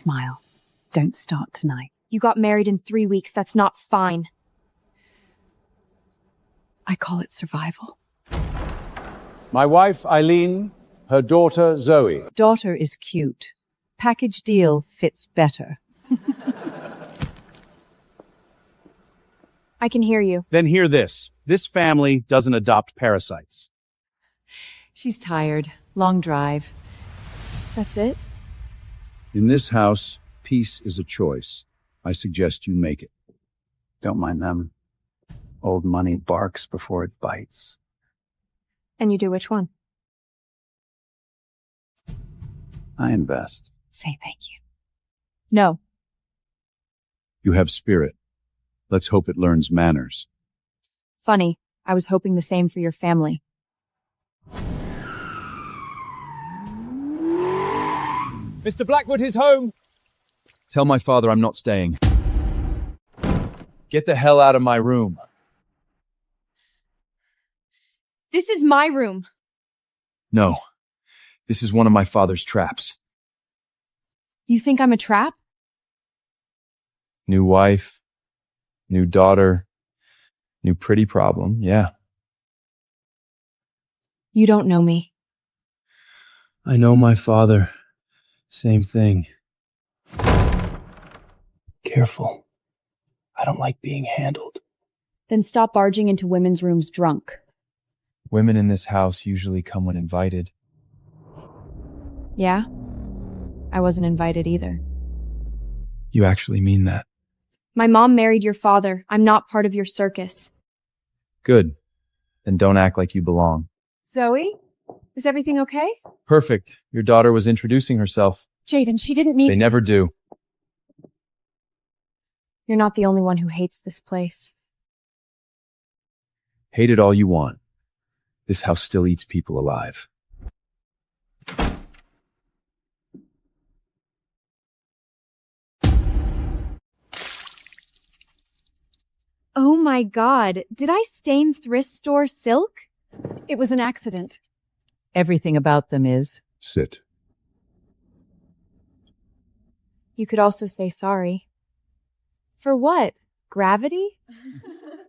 Smile. Don't start tonight. You got married in 3 weeks. That's not fine. I call it survival. My wife, Eileen, her daughter, Zoe. Daughter is cute. Package deal fits better. I can hear you. Then hear this. This family doesn't adopt parasites. She's tired. Long drive. That's it? In this house, peace is a choice. I suggest you make it. Don't mind them. Old money barks before it bites. And you do which one? I invest. Say thank you. No. You have spirit. Let's hope it learns manners. Funny. I was hoping the same for your family. Mr. Blackwood is home. Tell my father I'm not staying. Get the hell out of my room. This is my room. No. This is one of my father's traps. You think I'm a trap? New wife. New daughter. New pretty problem, yeah. You don't know me. I know my father. Same thing. Careful. I don't like being handled. Then stop barging into women's rooms drunk. Women in this house usually come when invited. Yeah? I wasn't invited either. You actually mean that? My mom married your father. I'm not part of your circus. Good. Then don't act like you belong. Zoe? Is everything okay? Perfect. Your daughter was introducing herself. Jaden, she didn't mean— They never do. You're not the only one who hates this place. Hate it all you want. This house still eats people alive. Oh my god, did I stain thrift store silk? it was an accident. Everything about them is. Sit. You could also say sorry. For what? Gravity?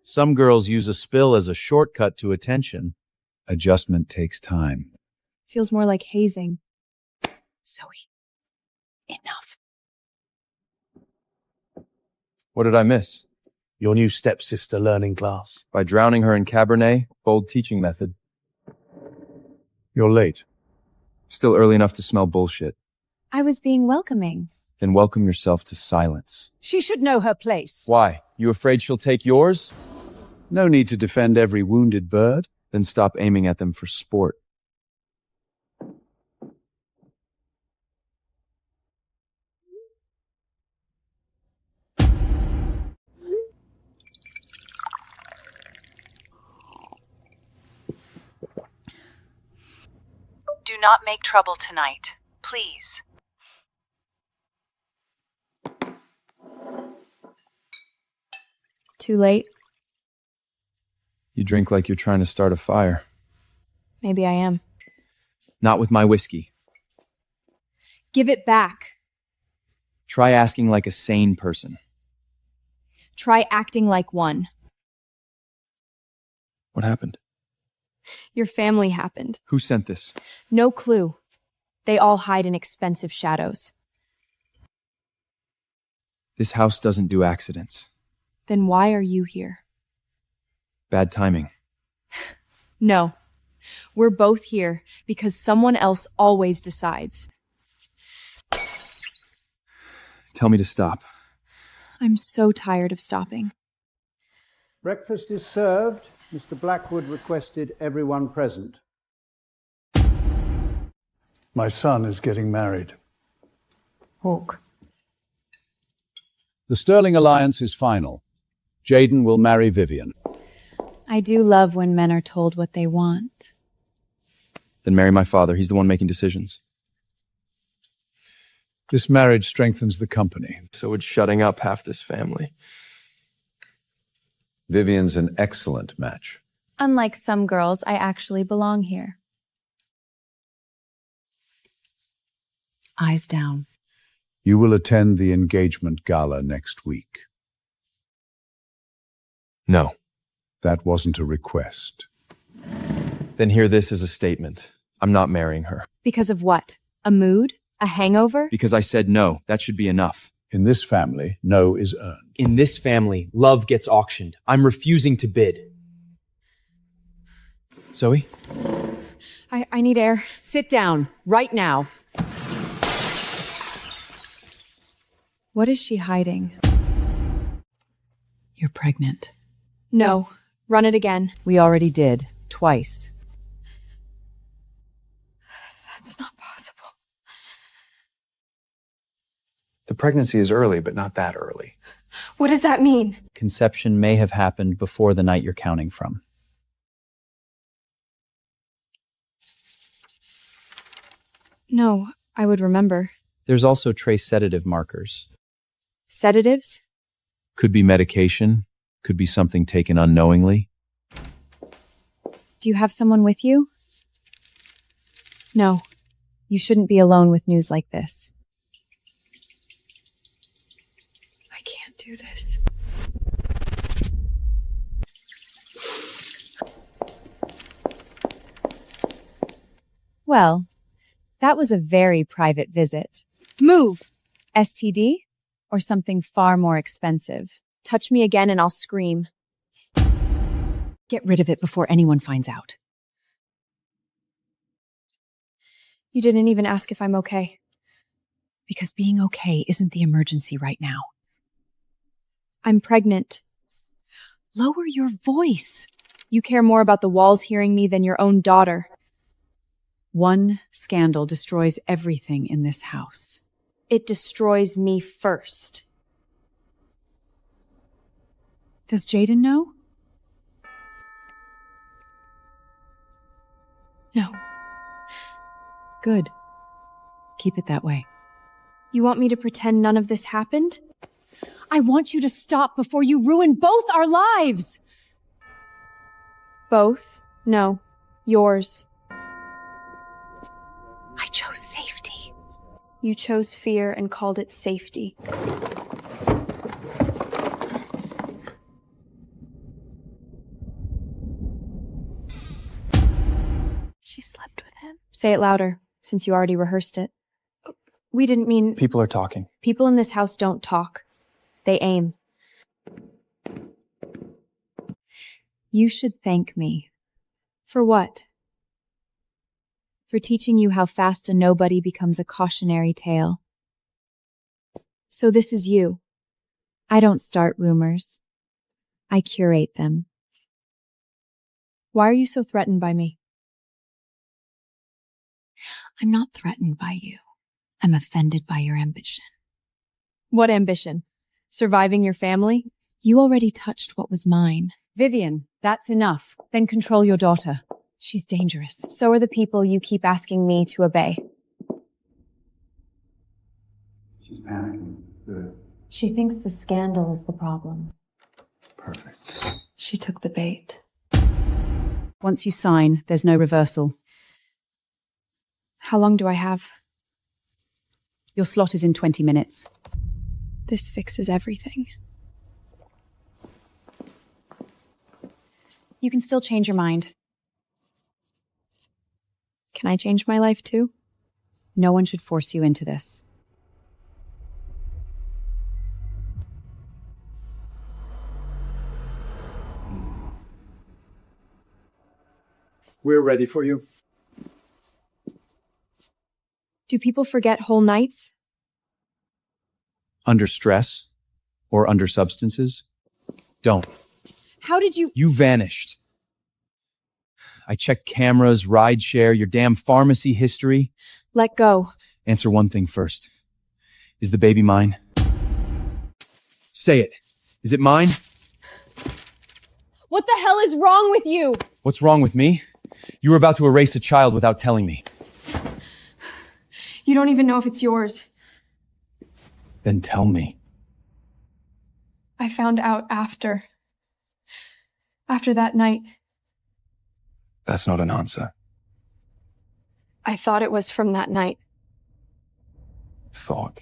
Some girls use a spill as a shortcut to attention. Adjustment takes time. Feels more like hazing. Zoe, enough. What did I miss? Your new stepsister learning class. By drowning her in Cabernet, bold teaching method. You're late. Still early enough to smell bullshit. I was being welcoming. Then welcome yourself to silence. She should know her place. Why? You afraid she'll take yours? No need to defend every wounded bird. Then stop aiming at them for sport. Do not make trouble tonight, please. Too late? You drink like you're trying to start a fire. Maybe I am. Not with my whiskey. Give it back. Try asking like a sane person. Try acting like one. What happened? Your family happened. Who sent this? No clue. They all hide in expensive shadows. This house doesn't do accidents. Then why are you here? Bad timing. No. We're both here because someone else always decides. Tell me to stop. I'm so tired of stopping. Breakfast is served. Mr. Blackwood requested everyone present. My son is getting married. Hawk. The Sterling alliance is final. Jaden will marry Vivian. I do love when men are told what they want. Then marry my father. He's the one making decisions. This marriage strengthens the company. So would shutting up half this family. Vivian's an excellent match. Unlike some girls, I actually belong here. Eyes down. You will attend the engagement gala next week. No. That wasn't a request. Then hear this as a statement. I'm not marrying her. Because of what? A mood? A hangover? Because I said no. That should be enough. In this family, no is earned. In this family, love gets auctioned. I'm refusing to bid. Zoe? I need air. Sit down, right now. What is she hiding? You're pregnant. No. Run it again. We already did, twice. That's not possible. The pregnancy is early, but not that early. What does that mean? Conception may have happened before the night you're counting from. No, I would remember. There's also trace sedative markers. Sedatives? Could be medication, could be something taken unknowingly. Do you have someone with you? No. You shouldn't be alone with news like this. I can't do this. Well, that was a very private visit. Move! STD? Or something far more expensive. Touch me again and I'll scream. Get rid of it before anyone finds out. You didn't even ask if I'm okay. Because being okay isn't the emergency right now. I'm pregnant. Lower your voice. You care more about the walls hearing me than your own daughter. One scandal destroys everything in this house. It destroys me first. Does Jaden know? No. Good. Keep it that way. You want me to pretend none of this happened? I want you to stop before you ruin both our lives! Both? No. Yours. I chose safety. You chose fear and called it safety. She slept with him. Say it louder, since you already rehearsed it. We didn't mean... People are talking. People in this house don't talk. They aim. You should thank me. For what? For teaching you how fast a nobody becomes a cautionary tale. So this is you. I don't start rumors. I curate them. Why are you so threatened by me? I'm not threatened by you. I'm offended by your ambition. What ambition? Surviving your family? You already touched what was mine. Vivian, that's enough. Then control your daughter. She's dangerous. So are the people you keep asking me to obey. She's panicking. Good. She thinks the scandal is the problem. Perfect. She took the bait. Once you sign, there's no reversal. How long do I have? Your slot is in 20 minutes. This fixes everything. You can still change your mind. Can I change my life too? No one should force you into this. We're ready for you. Do people forget whole nights? Under stress or under substances? Don't. How did you— You vanished. I checked cameras, rideshare, your damn pharmacy history. Let go. Answer one thing first. Is the baby mine? Say it. Is it mine? What the hell is wrong with you? What's wrong with me? You were about to erase a child without telling me. You don't even know if it's yours. Then tell me. I found out after. After that night. That's not an answer. I thought it was from that night. Thought.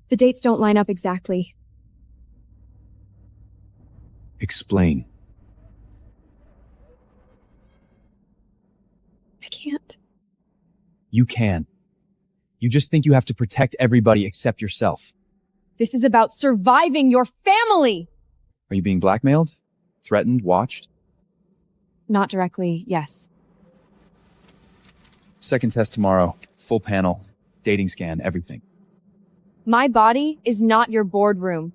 The dates don't line up exactly. Explain. I can't. You can. You just think you have to protect everybody except yourself. This is about surviving your family! Are you being blackmailed? Threatened? Watched? Not directly, yes. Second test tomorrow. Full panel. Dating scan. Everything. My body is not your boardroom.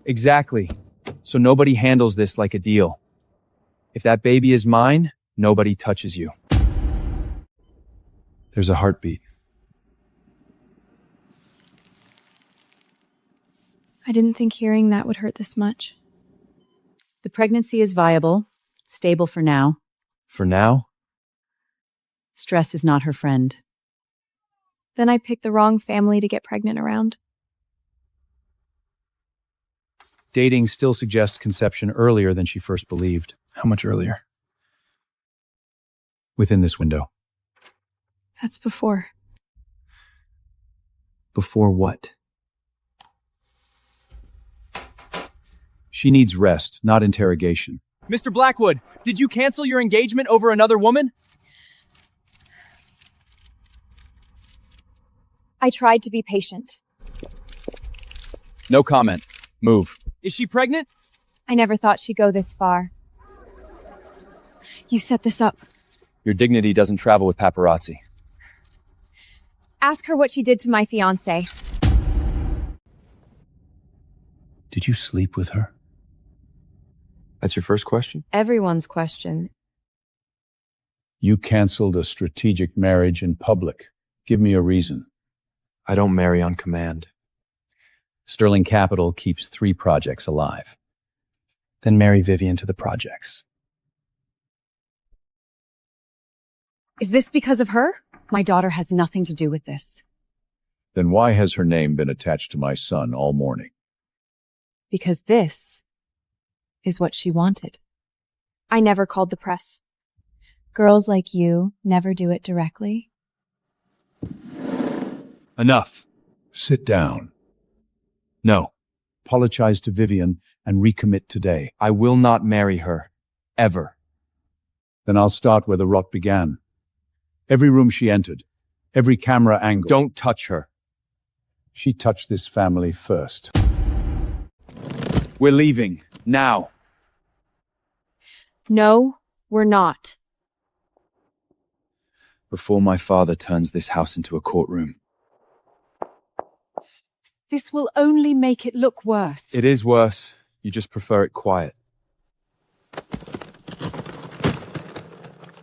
Exactly. So nobody handles this like a deal. If that baby is mine, nobody touches you. There's a heartbeat. I didn't think hearing that would hurt this much. The pregnancy is viable, stable for now. For now? Stress is not her friend. Then I picked the wrong family to get pregnant around. Dating still suggests conception earlier than she first believed. How much earlier? Within this window. That's before. Before what? She needs rest, not interrogation. Mr. Blackwood, did you cancel your engagement over another woman? I tried to be patient. No comment. Move. Is she pregnant? I never thought she'd go this far. You set this up. Your dignity doesn't travel with paparazzi. Ask her what she did to my fiancé. Did you sleep with her? That's your first question? Everyone's question. You canceled a strategic marriage in public. Give me a reason. I don't marry on command. Sterling Capital keeps 3 projects alive. Then marry Vivian to the projects. Is this because of her? My daughter has nothing to do with this. Then why has her name been attached to my son all morning? Because this is what she wanted. I never called the press. Girls like you never do it directly. Enough. Sit down. No. Apologize to Vivian and recommit today. I will not marry her. Ever. Then I'll start where the rot began. Every room she entered, every camera angle. Don't touch her. She touched this family first. We're leaving. Now. No, we're not. Before my father turns this house into a courtroom. This will only make it look worse. It is worse. You just prefer it quiet.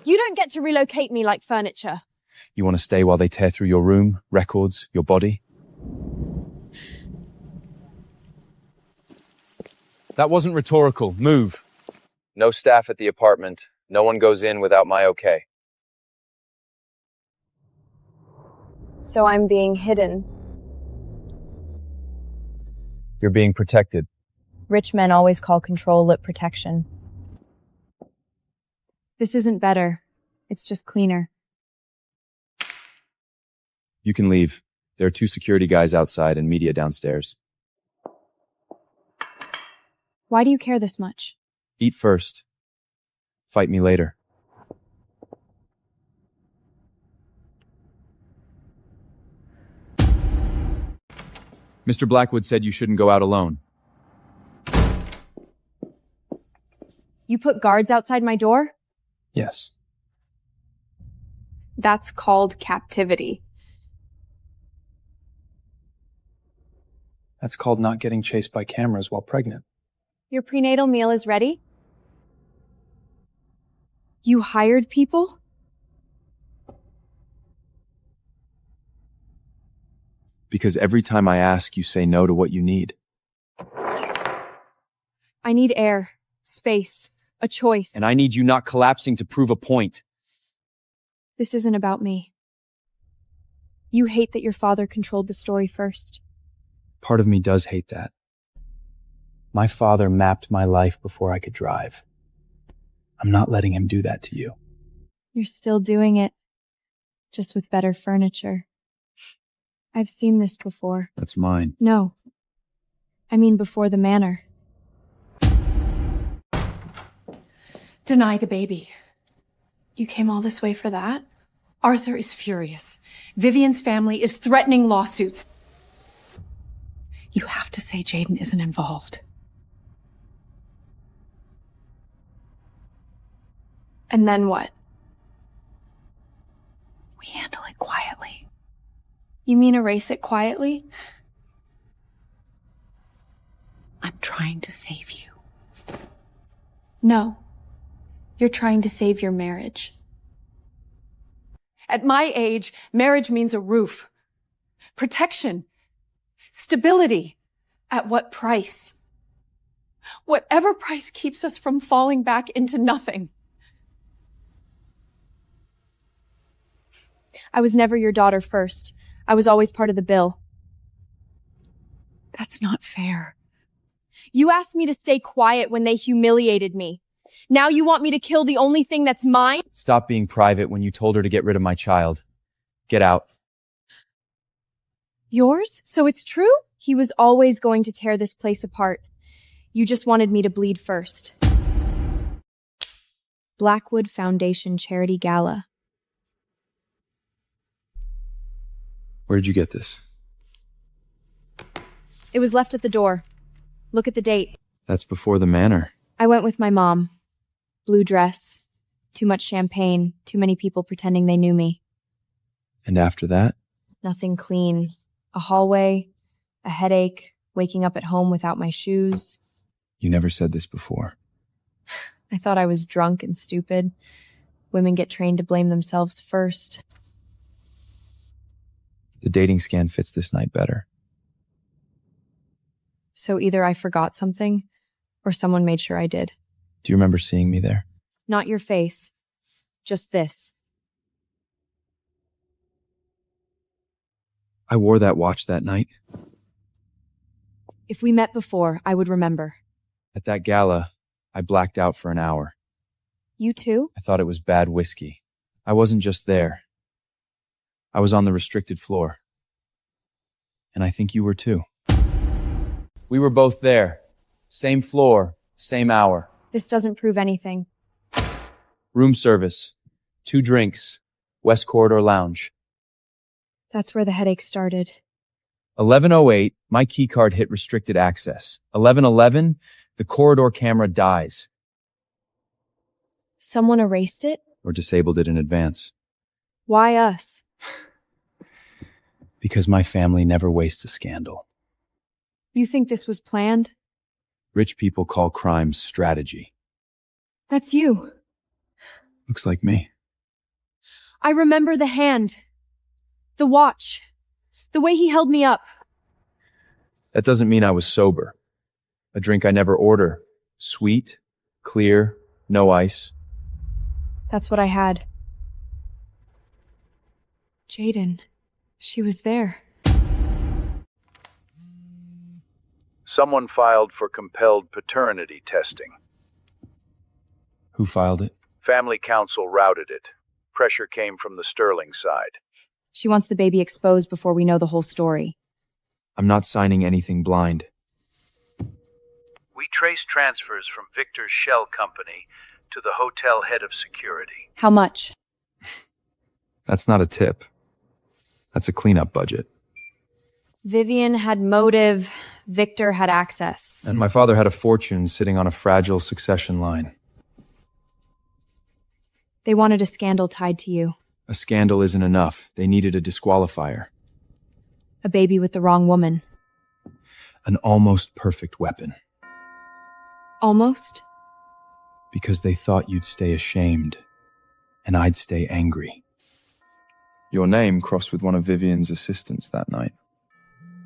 You don't get to relocate me like furniture. You want to stay while they tear through your room, records, your body? That wasn't rhetorical. Move. No staff at the apartment. No one goes in without my okay. So I'm being hidden. You're being protected. Rich men always call control lip protection. This isn't better. It's just cleaner. You can leave. There are 2 security guys outside and media downstairs. Why do you care this much? Eat first. Fight me later. Mr. Blackwood said you shouldn't go out alone. You put guards outside my door? Yes. That's called captivity. That's called not getting chased by cameras while pregnant. Your prenatal meal is ready? You hired people? Because every time I ask, you say no to what you need. I need air, space, a choice. And I need you not collapsing to prove a point. This isn't about me. You hate that your father controlled the story first. Part of me does hate that. My father mapped my life before I could drive. I'm not letting him do that to you. You're still doing it, just with better furniture. I've seen this before. That's mine. No. I mean before the manor. Deny the baby. You came all this way for that? Arthur is furious. Vivian's family is threatening lawsuits. You have to say Jaden isn't involved. And then what? We handle it quietly. You mean erase it quietly? I'm trying to save you. No. You're trying to save your marriage. At my age, marriage means a roof, protection, stability. At what price? Whatever price keeps us from falling back into nothing. I was never your daughter first. I was always part of the bill. That's not fair. You asked me to stay quiet when they humiliated me. Now you want me to kill the only thing that's mine? Stop being private when you told her to get rid of my child. Get out. Yours? So it's true? He was always going to tear this place apart. You just wanted me to bleed first. Blackwood Foundation Charity Gala. Where did you get this? It was left at the door. Look at the date. That's before the manor. I went with my mom. Blue dress. Too much champagne. Too many people pretending they knew me. And after that? Nothing clean. A hallway. A headache. Waking up at home without my shoes. You never said this before. I thought I was drunk and stupid. Women get trained to blame themselves first. The dating scan fits this night better. So either I forgot something, or someone made sure I did. Do you remember seeing me there? Not your face. Just this. I wore that watch that night. If we met before, I would remember. At that gala, I blacked out for an hour. You too? I thought it was bad whiskey. I wasn't just there. I was on the restricted floor. And I think you were too. We were both there. Same floor, same hour. This doesn't prove anything. Room service. 2 drinks. West Corridor Lounge. That's where the headache started. 11:08, my keycard hit restricted access. 11:11, the corridor camera dies. Someone erased it? Or disabled it in advance. Why us? Because my family never wastes a scandal. You think this was planned? Rich people call crimes strategy. That's you. Looks like me. I remember the hand. The watch. The way he held me up. That doesn't mean I was sober. A drink I never order. Sweet, clear, no ice. That's what I had. Jaden. She was there. Someone filed for compelled paternity testing. Who filed it? Family council routed it. Pressure came from the Sterling side. She wants the baby exposed before we know the whole story. I'm not signing anything blind. We traced transfers from Victor's shell company to the hotel head of security. How much? That's not a tip. That's a cleanup budget. Vivian had motive. Victor had access. And my father had a fortune sitting on a fragile succession line. They wanted a scandal tied to you. A scandal isn't enough. They needed a disqualifier. A baby with the wrong woman. An almost perfect weapon. Almost? Because they thought you'd stay ashamed, and I'd stay angry. Your name crossed with one of Vivian's assistants that night.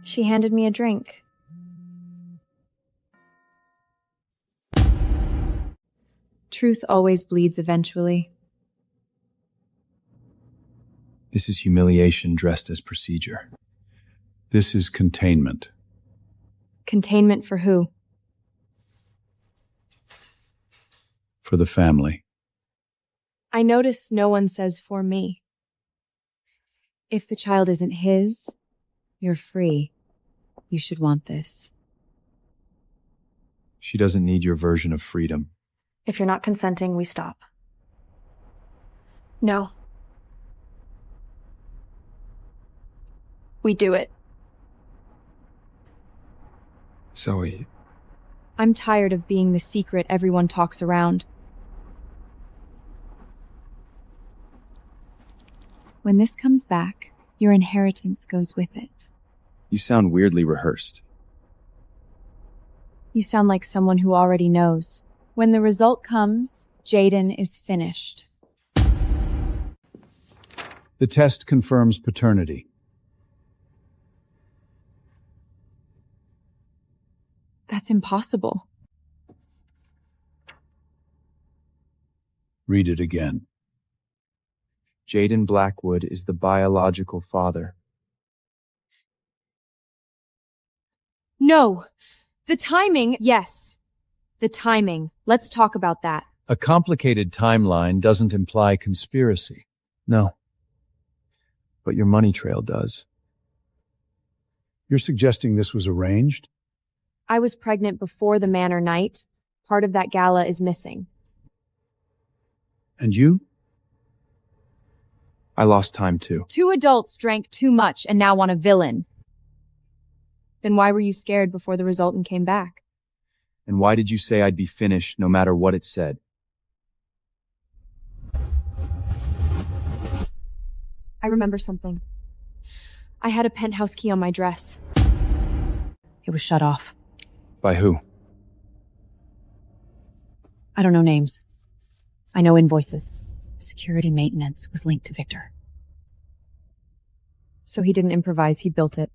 She handed me a drink. Truth always bleeds eventually. This is humiliation dressed as procedure. This is containment. Containment for who? For the family. I notice no one says for me. If the child isn't his, You're free. You should want this. She doesn't need your version of freedom. If you're not consenting, we stop. No. We do it. Zoe. I'm tired of being the secret everyone talks around. When this comes back, your inheritance goes with it. You sound weirdly rehearsed. You sound like someone who already knows. When the result comes, Jaden is finished. The test confirms paternity. That's impossible. Read it again. Jaden Blackwood is the biological father. No! The timing, yes. The timing. Let's talk about that. A complicated timeline doesn't imply conspiracy. No. But your money trail does. You're suggesting this was arranged? I was pregnant before the manor night. Part of that gala is missing. And you? I lost time too. 2 adults drank too much and now want a villain. Then why were you scared before the resultant came back? And why did you say I'd be finished no matter what it said? I remember something. I had a penthouse key on my dress. It was shut off. By who? I don't know names. I know invoices. Security maintenance was linked to Victor. So he didn't improvise, he built it.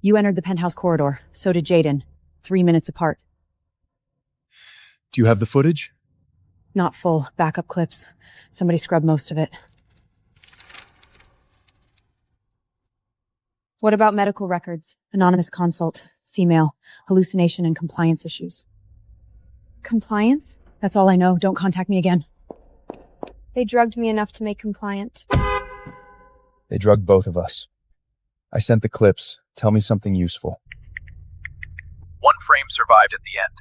You entered the penthouse corridor. So did Jaden. 3 minutes apart. Do you have the footage? Not full. Backup clips. Somebody scrubbed most of it. What about medical records? Anonymous consult. Female. Hallucination and compliance issues. Compliance? That's all I know. Don't contact me again. They drugged me enough to make compliant. They drugged both of us. I sent the clips. Tell me something useful. One frame survived at the end.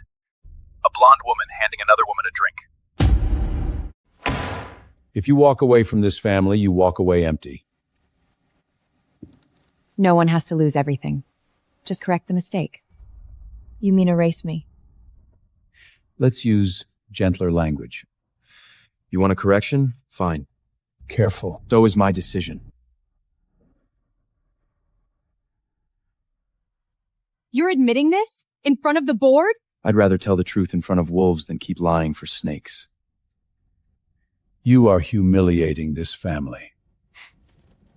A blonde woman handing another woman a drink. If you walk away from this family, you walk away empty. No one has to lose everything. Just correct the mistake. You mean erase me? Let's use gentler language. You want a correction? Fine. Careful. So is my decision. You're admitting this? In front of the board? I'd rather tell the truth in front of wolves than keep lying for snakes. You are humiliating this family.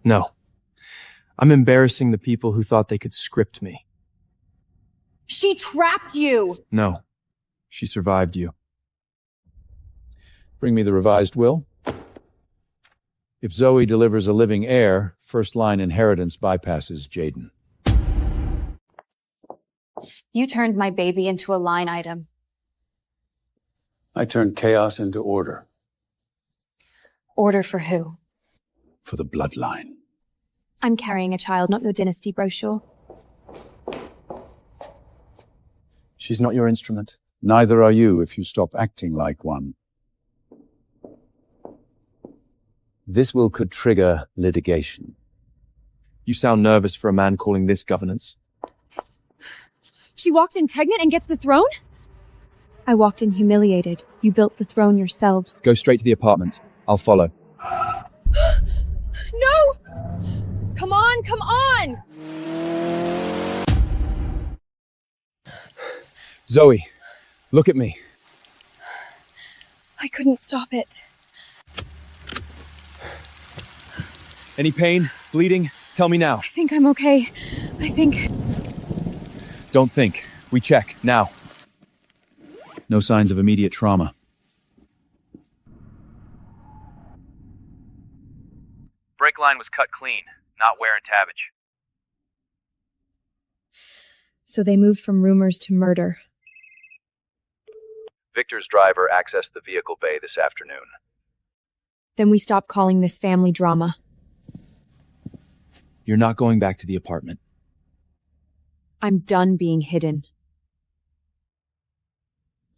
No. I'm embarrassing the people who thought they could script me. She trapped you! No. She survived you. Bring me the revised will. If Zoe delivers a living heir, first-line inheritance bypasses Jaden. You turned my baby into a line item. I turned chaos into order. Order for who? For the bloodline. I'm carrying a child, not your dynasty brochure. She's not your instrument. Neither are you if you stop acting like one. This will could trigger litigation. You sound nervous for a man calling this governance. She walks in pregnant and gets the throne? I walked in humiliated. You built the throne yourselves. Go straight to the apartment. I'll follow. No! Come on, come on! Zoe, look at me. I couldn't stop it. Any pain? Bleeding? Tell me now. I think I'm okay. I think... Don't think. We check, now. No signs of immediate trauma. Brake line was cut clean, not wear and tabbage. So they moved from rumors to murder. Victor's driver accessed the vehicle bay this afternoon. Then we stopped calling this family drama. You're not going back to the apartment. I'm done being hidden.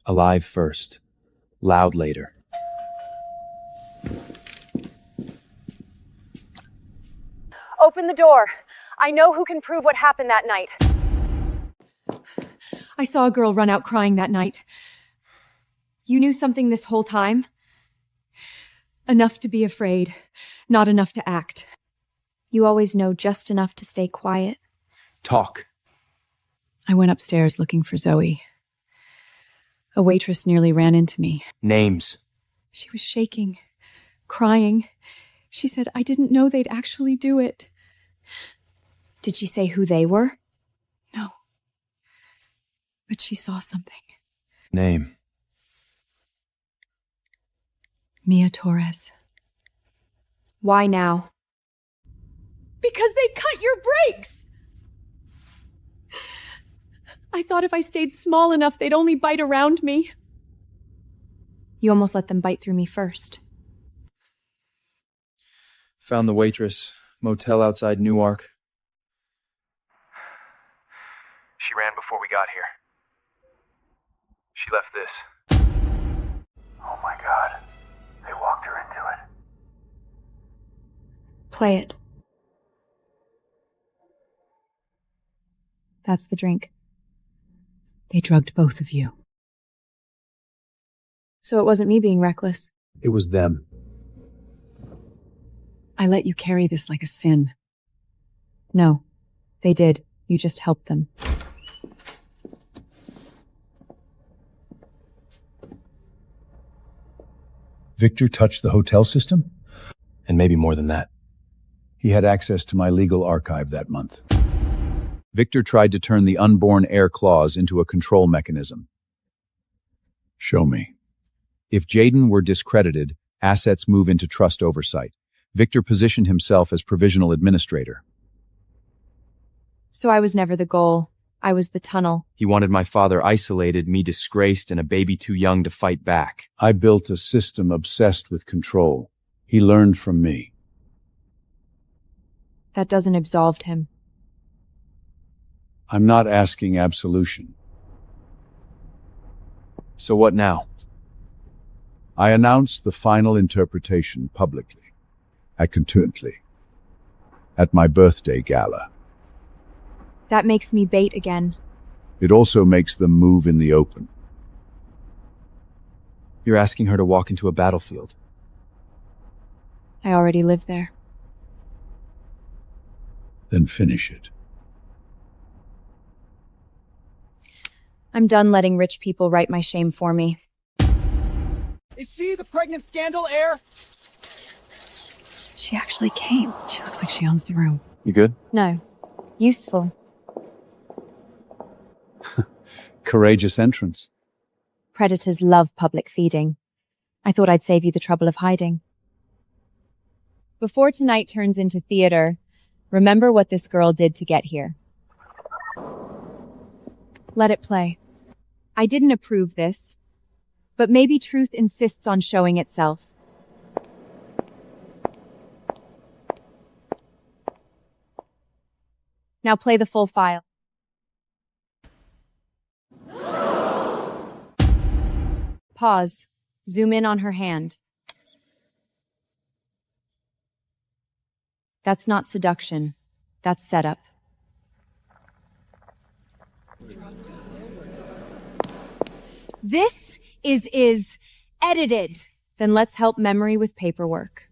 Alive first. Loud later. Open the door. I know who can prove what happened that night. I saw a girl run out crying that night. You knew something this whole time? Enough to be afraid, not enough to act. You always know just enough to stay quiet. Talk. I went upstairs looking for Zoe. A waitress nearly ran into me. Names. She was shaking, crying. She said I didn't know they'd actually do it. Did she say who they were? No. But she saw something. Name. Mia Torres. Why now? Because they cut your brakes! I thought if I stayed small enough, they'd only bite around me. You almost let them bite through me first. Found the waitress. Motel outside Newark. She ran before we got here. She left this. Oh my God. They walked her into it. Play it. That's the drink. They drugged both of you. So it wasn't me being reckless. It was them. I let you carry this like a sin. No, they did. You just helped them. Victor touched the hotel system? And maybe more than that. He had access to my legal archive that month. Victor tried to turn the unborn heir clause into a control mechanism. Show me. If Jaden were discredited, assets move into trust oversight. Victor positioned himself as provisional administrator. So I was never the goal. I was the tunnel. He wanted my father isolated, me disgraced, and a baby too young to fight back. I built a system obsessed with control. He learned from me. That doesn't absolve him. I'm not asking absolution. So what now? I announce the final interpretation publicly, accontently, at my birthday gala. That makes me bait again. It also makes them move in the open. You're asking her to walk into a battlefield. I already live there. Then finish it. I'm done letting rich people write my shame for me. Is she the pregnant scandal heir? She actually came. She looks like she owns the room. You good? No. Useful. Courageous entrance. Predators love public feeding. I thought I'd save you the trouble of hiding. Before tonight turns into theater, remember what this girl did to get here. Let it play. I didn't approve this, but maybe truth insists on showing itself. Now play the full file. Pause. Zoom in on her hand. That's not seduction. That's setup. This is edited. Then let's help memory with paperwork.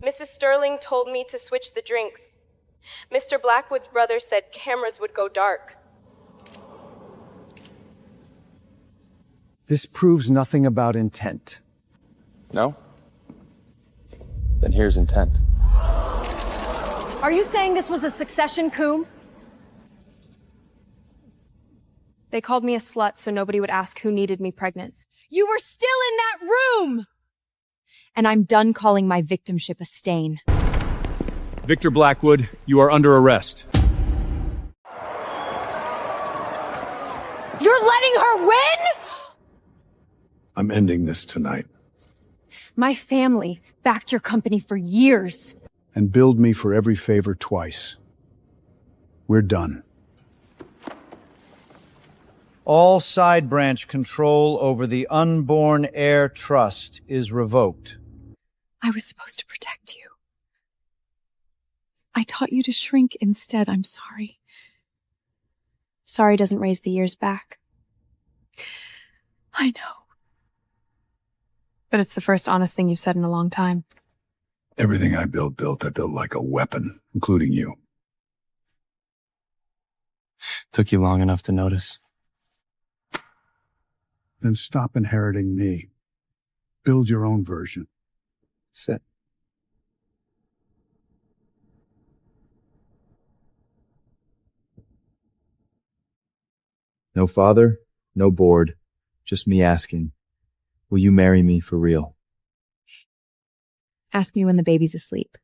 Mrs. Sterling told me to switch the drinks. Mr. Blackwood's brother said cameras would go dark. This proves nothing about intent. No? Then here's intent. Are you saying this was a succession coup? They called me a slut so nobody would ask who needed me pregnant. You were still in that room! And I'm done calling my victimship a stain. Victor Blackwood, you are under arrest. You're letting her win?! I'm ending this tonight. My family backed your company for years. and billed me for every favor twice. We're done. All side branch control over the unborn heir trust is revoked. I was supposed to protect you. I taught you to shrink instead. I'm sorry. Sorry doesn't raise the years back. I know. But it's the first honest thing you've said in a long time. Everything I built like a weapon, including you. Took you long enough to notice. Then stop inheriting me. Build your own version. Sit. No father, no board, just me asking, will you marry me for real? Ask me when the baby's asleep.